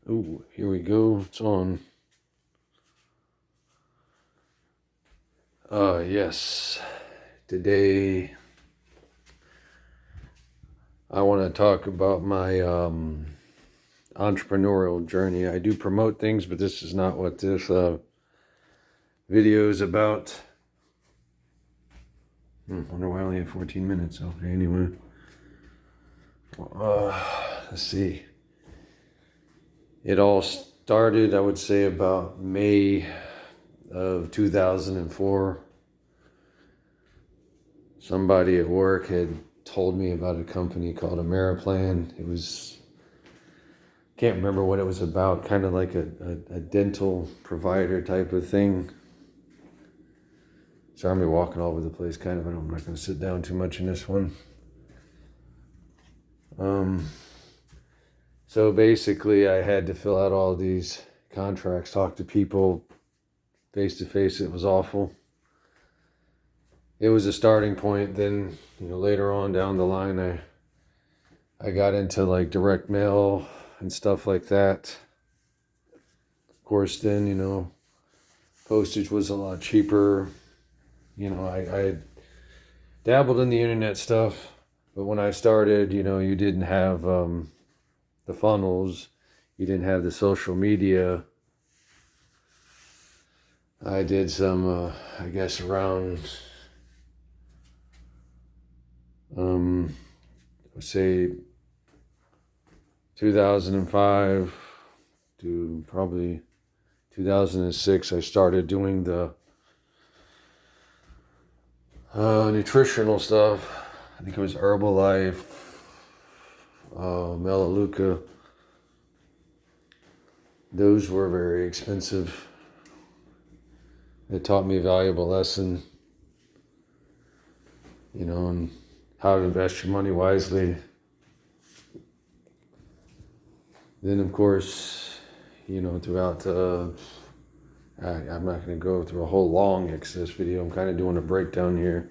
Oh, here we go. It's on. Yes. Today, I want to talk about my entrepreneurial journey. I do promote things, but this is not what this video is about. Wonder why I only have 14 minutes. Okay, anyway. Let's see. It all started, I would say, about May of 2004. Somebody at work had told me about a company called Ameriplan. Can't remember what it was about, kind of like a dental provider type of thing. Sorry, I'm walking all over the place, kind of. I'm not going to sit down too much in this one. So basically, I had to fill out all these contracts, talk to people face to face. It was awful. It was a starting point. Then, later on down the line, I got into like direct mail and stuff like that. Of course, then, postage was a lot cheaper. I dabbled in the internet stuff, but when I started, you didn't have the funnels, you didn't have the social media. I did some, I guess, around, say, 2005 to probably 2006, I started doing the nutritional stuff. I think it was Herbalife, Melaleuca. Those were very expensive. It taught me a valuable lesson, and how to invest your money wisely. Then, of course, throughout I'm not going to go through a whole long Exodus video. I'm kind of doing a breakdown here.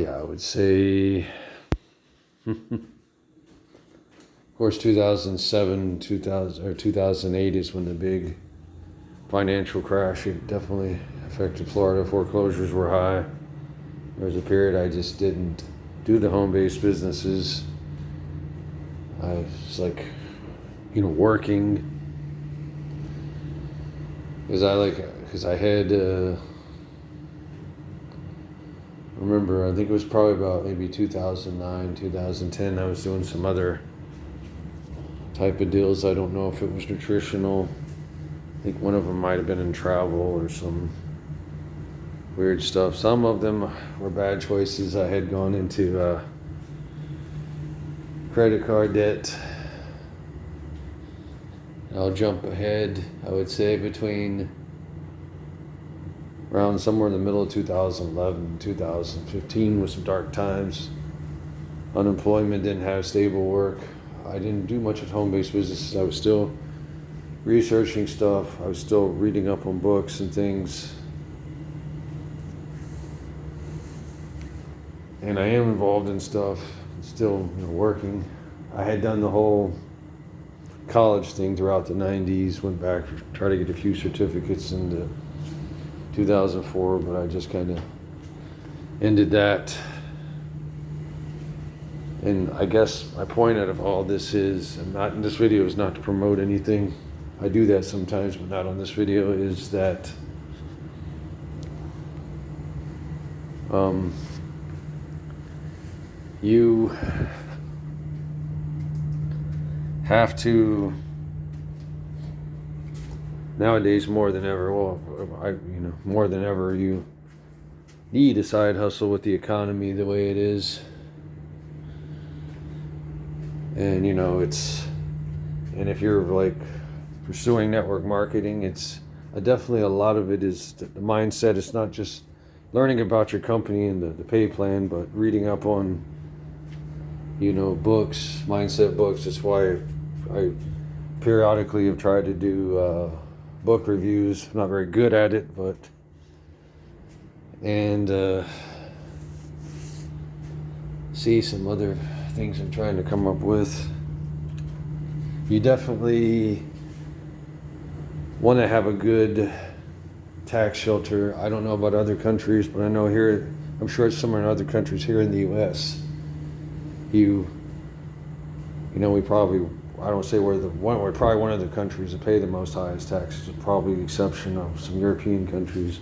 I would say, of course, 2007, 2008 is when the big financial crash, it definitely affected Florida. Foreclosures were high. There was a period I just didn't do the home-based businesses. I was like, working. Because I had, remember, I think it was probably about maybe 2009, 2010, I was doing some other type of deals. I don't know if it was nutritional. I think one of them might have been in travel or some weird stuff. Some of them were bad choices. I had gone into credit card debt. I'll jump ahead, I would say, between around somewhere in the middle of 2011, 2015 was some dark times. Unemployment, didn't have stable work. I didn't do much of home-based businesses. I was still researching stuff. I was still reading up on books and things. And I am involved in stuff, still working. I had done the whole college thing throughout the 90s, went back to try to get a few certificates into 2004, but I just kind of ended that. And I guess my point out of all this is, and not in this video, is not to promote anything. I do that sometimes, but not on this video, is that you have to, nowadays more than ever, more than ever, you need a side hustle with the economy the way it is. And and if you're like pursuing network marketing, it's definitely a lot of it is the mindset. It's not just learning about your company and the pay plan, but reading up on books, mindset books. That's why I periodically have tried to do book reviews. I'm not very good at it, and see some other things I'm trying to come up with. You definitely want to have a good tax shelter. I don't know about other countries, but I know here, I'm sure it's somewhere in other countries here in the U.S. You know, we probably, I don't say we're probably one of the countries that pay the most highest taxes, with probably the exception of some European countries.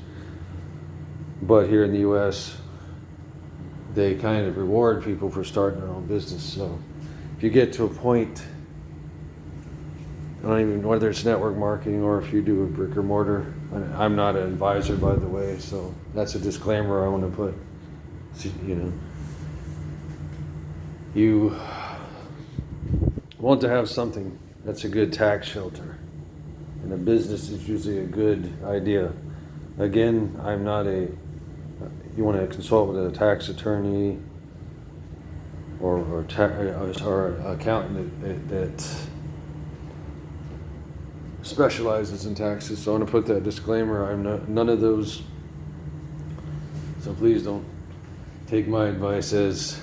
But here in the U.S., they kind of reward people for starting their own business. So if you get to a point, I don't even know whether it's network marketing or if you do a brick or mortar. I'm not an advisor, by the way, so that's a disclaimer I want to put. You know, you want to have something that's a good tax shelter, and a business is usually a good idea. Again, I'm not a, you want to consult with a tax attorney or accountant that specializes in taxes. So I want to put that disclaimer. I'm not, none of those. So please don't take my advice as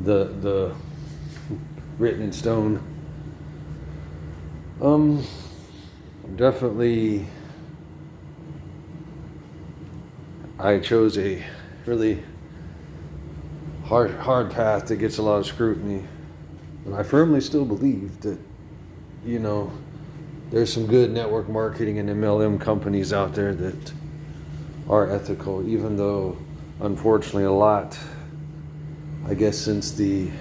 the written in stone. Definitely, I chose a really hard path that gets a lot of scrutiny, but I firmly still believe that, you know, there's some good network marketing and MLM companies out there that are ethical, even though unfortunately a lot, I guess since the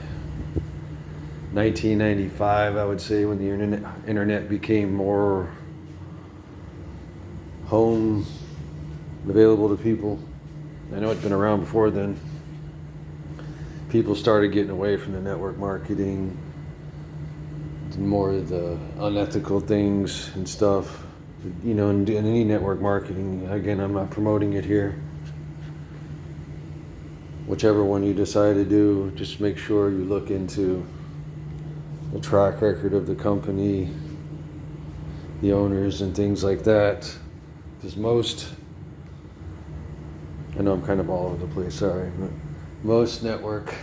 1995, I would say, when the internet became more home available to people. I know it's been around before then. People started getting away from the network marketing, more of the unethical things and stuff. You know, in any network marketing, again, I'm not promoting it here. Whichever one you decide to do, just make sure you look into the track record of the company, the owners, and things like that. Because most, I know I'm kind of all over the place, sorry, but most network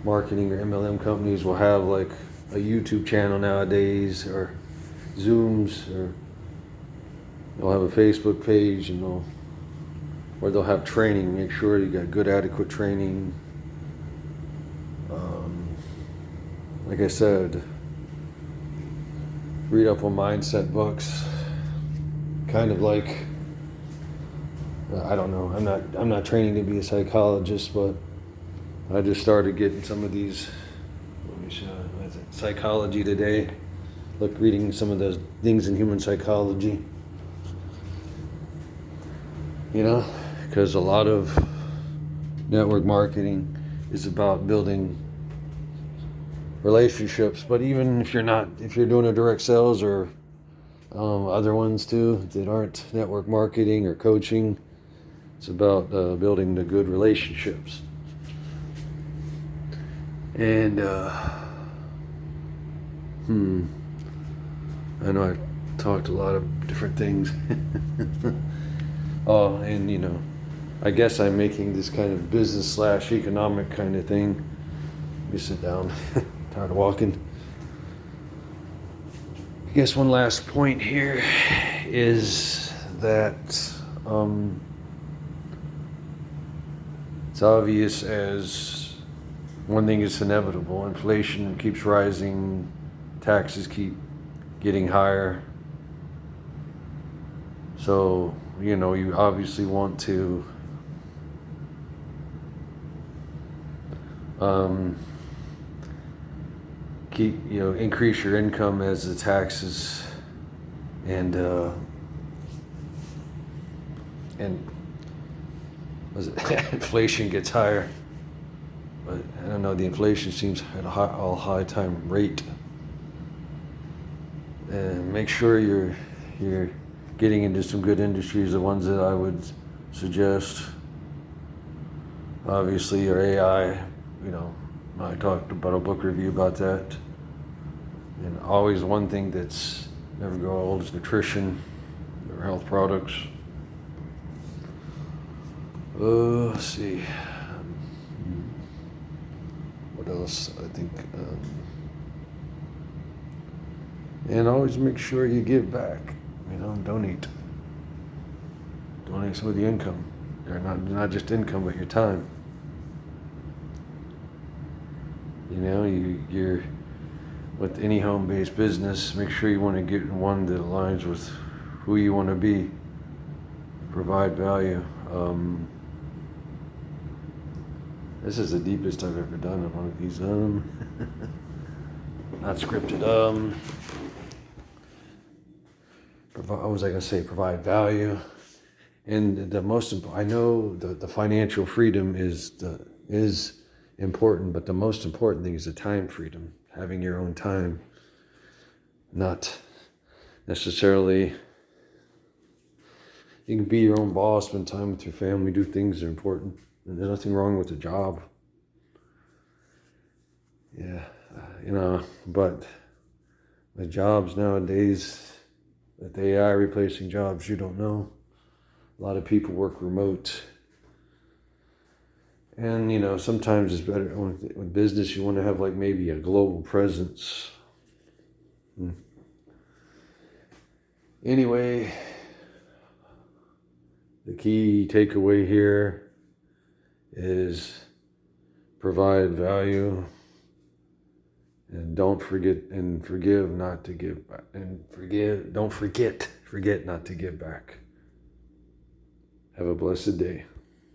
marketing or MLM companies will have like a YouTube channel nowadays, or Zooms, or they'll have a Facebook page, and they'll have training. Make sure you got good, adequate training. Like I said, read up on mindset books. Kind of like, I don't know. I'm not training to be a psychologist, but I just started getting some of these. Psychology Today. Reading some of those things in human psychology. You know, because a lot of network marketing is about building relationships. But even if you're doing a direct sales or other ones too that aren't network marketing or coaching, it's about building the good relationships. And I know I've talked a lot of different things. Oh, and you know, I guess I'm making this kind of business / economic kind of thing. Let me sit down. Tired of walking. I guess one last point here is that it's obvious as one thing is inevitable. Inflation keeps rising, taxes keep getting higher. So, you know, you obviously want to increase your income as the taxes and was it inflation gets higher. But I don't know, the inflation seems at a high time rate. And make sure you're getting into some good industries, the ones that I would suggest. Obviously, your AI, you know, I talked about a book review about that. And always one thing that's never grow old is nutrition or health products. Let's see. What else? I think. And always make sure you give back. Donate. Donate some of the income. They're not just income, but your time. You're with any home-based business. Make sure you want to get one that aligns with who you want to be. Provide value. This is the deepest I've ever done on one of these. Not scripted. What was I gonna say? Provide value, and the most important. I know the financial freedom is important, but the most important thing is the time freedom. Having your own time, not necessarily. You can be your own boss, spend time with your family, do things that are important. And there's nothing wrong with a job. Yeah, but the jobs nowadays, with AI replacing jobs, you don't know. A lot of people work remote. And, sometimes it's better with business, you want to have like maybe a global presence. Anyway, the key takeaway here is provide value and don't forget and forgive not to give back, and forget not to give back. Have a blessed day.